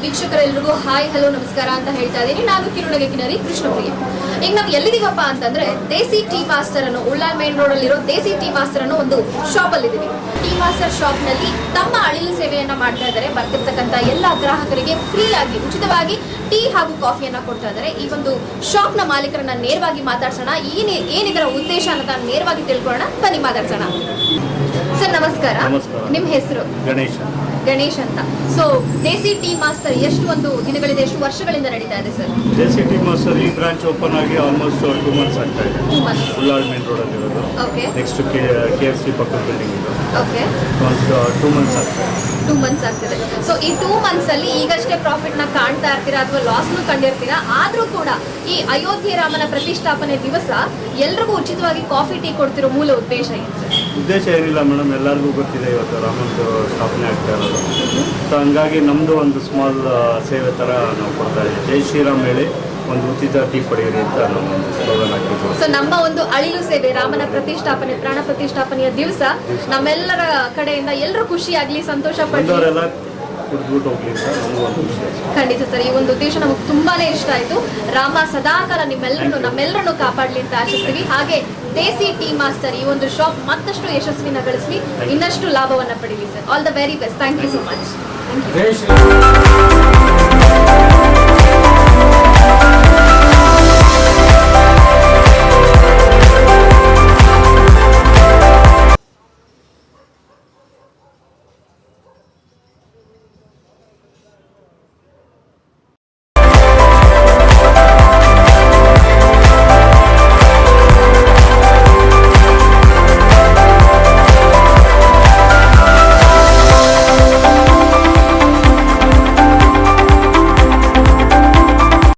ವೀಕ್ಷಕರೆಲ್ಲರಿಗೂ hi hello ನಮಸ್ಕಾರ ಅಂತ ಹೇಳ್ತಾ ಇದ್ದೀನಿ. ನಾನು ಕಿರುನಗೆ ಕಿನರಿ ಕೃಷ್ಣಪ್ರಿಯ. ಈಗ ನಾವು ಎಲ್ಲಿದ್ದೀವಪ್ಪ ಅಂತಂದ್ರೆ ದೇಸಿ ಟೀ ಮಾಸ್ಟರ್ ಅನ್ನೋ ಉಳ್ಳಾಳ್ ಮೇನ್ ರೋಡ್ ಅಲ್ಲಿರೋ ದೇಸಿ ಟೀ ಮಾಸ್ಟರ್ ಅನ್ನೋ ಒಂದು ಶಾಪ್ ಅಲ್ಲಿ ಇದೀವಿ. ಟೀ ಮಾಸ್ಟರ್ ಶಾಪ್ ನಲ್ಲಿ ತಮ್ಮ ಅಳಿಲು ಸೇವೆಯನ್ನ ಮಾಡ್ತಾ ಇದ್ದಾರೆ. ಬರ್ತಿರ್ತಕ್ಕಂಥ ಎಲ್ಲ ಗ್ರಾಹಕರಿಗೆ ಫ್ರೀ ಆಗಿ ಉಚಿತವಾಗಿ ಟೀ ಹಾಗೂ ಕಾಫಿಯನ್ನ ಕೊಡ್ತಾ ಇದ್ದಾರೆ. ಈ ಒಂದು ಶಾಪ್ ನ ಮಾಲೀಕರನ್ನ ನೇರವಾಗಿ ಮಾತಾಡ್ಸೋಣ. ಏನಿದರ ಉದ್ದೇಶ ಅಂತ ನೇರವಾಗಿ ತಿಳ್ಕೊಳ್ಳೋಣ. ಬನ್ನಿ ಮಾತಾಡ್ಸೋಣ. ಸರ್ ನಮಸ್ಕಾರ. ನಿಮ್ಮ ಹೆಸರು? ಗಣೇಶ್ ಅಂತ. ಸೊ ದೇಸಿ ಟೀ ಮಾಸ್ಟರ್ ಎಷ್ಟು ಒಂದು ದಿನಗಳಿದೆ, ಎಷ್ಟು ವರ್ಷಗಳಿಂದ ನಡೀತಾ ಇದೆ ಸರ್? ದೇಸಿ ಟೀ ಮಾಸ್ಟರ್ ಈ ಬ್ರಾಂಚ್ ಓಪನ್ ಆಗಿ ಆಲ್ಮೋಸ್ಟ್ 2 months ಆಗ್ತಾ ಇದೆ. ಉಳ್ಳಾಳ್ ಮೇನ್ ರೋಡ್ ಅಲ್ಲಿ ಇರೋದು. ಓಕೆ. ನೆಕ್ಸ್ಟ್ KFC ಪಕ್ಕದ ಬಿಲ್ಡಿಂಗ್ ಇದೆ. ಓಕೆ. ಒಂದು 2 months ಆಗ್ತಾ ಇದೆ. 2 months ಆಗ್ತಿದೆ. ಸೊ ಈ 2 months ಅಲ್ಲಿ ಈಗಷ್ಟೇ ಪ್ರಾಫಿಟ್ ನ ಕಾಣ್ತಾ ಇರ್ತೀರಾ ಅಥವಾ ಲಾಸ್ನು ಕಂಡಿರ್ತೀರಾ? ಆದ್ರೂ ಕೂಡ ಈ ಅಯೋಧ್ಯೆ ರಾಮನ ಪ್ರತಿಷ್ಠಾಪನೆ ದಿವಸ ಎಲ್ರಿಗೂ ಉಚಿತವಾಗಿ ಕಾಫಿ ಟೀ ಕೊಡ್ತಿರೋ ಮೂಲ ಉದ್ದೇಶ ಏನು ಸರ್? ಉದ್ದೇಶ ಏನಿಲ್ಲ ಮೇಡಮ್, ಎಲ್ಲರಿಗೂ ಗೊತ್ತಿದೆ ಇವತ್ತು ರಾಮಂದು ಸ್ಥಾಪನೆ ಆಗ್ತಾ ಇರೋದು. ಸೊ ಹಂಗಾಗಿ ನಮ್ಮದು ಒಂದು ಸ್ಮಾಲ್ ಸೇವೆ ಥರ ನಾವು ಕೊಡ್ತಾ ಇದ್ದೀವಿ. ಜೈ ಶ್ರೀರಾಮ್ ಹೇಳಿ ಒಂದು ಉಚಿತ ಟೀ ಪಡೆಯಿರಿ ಅಂತ ನಾವು ಒಂದು ಸ್ಲೋಗನ್ ಹಾಕಿದ್ವಿ. ಸೊ ನಮ್ಮ ಒಂದು ಅಳಿಲು ಸೇವೆ, ರಾಮನ ಪ್ರತಿಷ್ಠಾಪನೆ, ಪ್ರಾಣ ಪ್ರತಿಷ್ಠಾಪನೆಯ ದಿವಸ ನಮ್ಮೆಲ್ಲರ ಕಡೆಯಿಂದ ಎಲ್ಲರೂ ಖುಷಿಯಾಗ್ಲಿ, ಸಂತೋಷ ಪಡಲಿ, ಕುಡಿದ್ಬಿಟ್ಟು ಹೋಗ್ಲಿ ಅಂತ ನಮಗೂ ಒಂದು ಖುಷಿ. ಖಂಡಿತ ಸರ್. ಈ ಒಂದು ಉದ್ದೇಶ ನಮಗೆ ತುಂಬಾನೇ ಇಷ್ಟ ಆಯ್ತು. ರಾಮ ಸದಾಕಾಲ ನಮ್ಮೆಲ್ಲರನ್ನು ಕಾಪಾಡಲಿ ಅಂತ ಆಶಿಸ್ತೀವಿ. ಹಾಗೆ ದೇಸಿ ಟೀ ಮಾಸ್ಟರ್ ಈ ಒಂದು ಶಾಪ್ ಮತ್ತಷ್ಟು ಯಶಸ್ವಿನ ಗಳಿಸಲಿ, ಇನ್ನಷ್ಟು ಲಾಭವನ್ನ ಪಡೀಲಿ sir. All the very best. Thank you so much.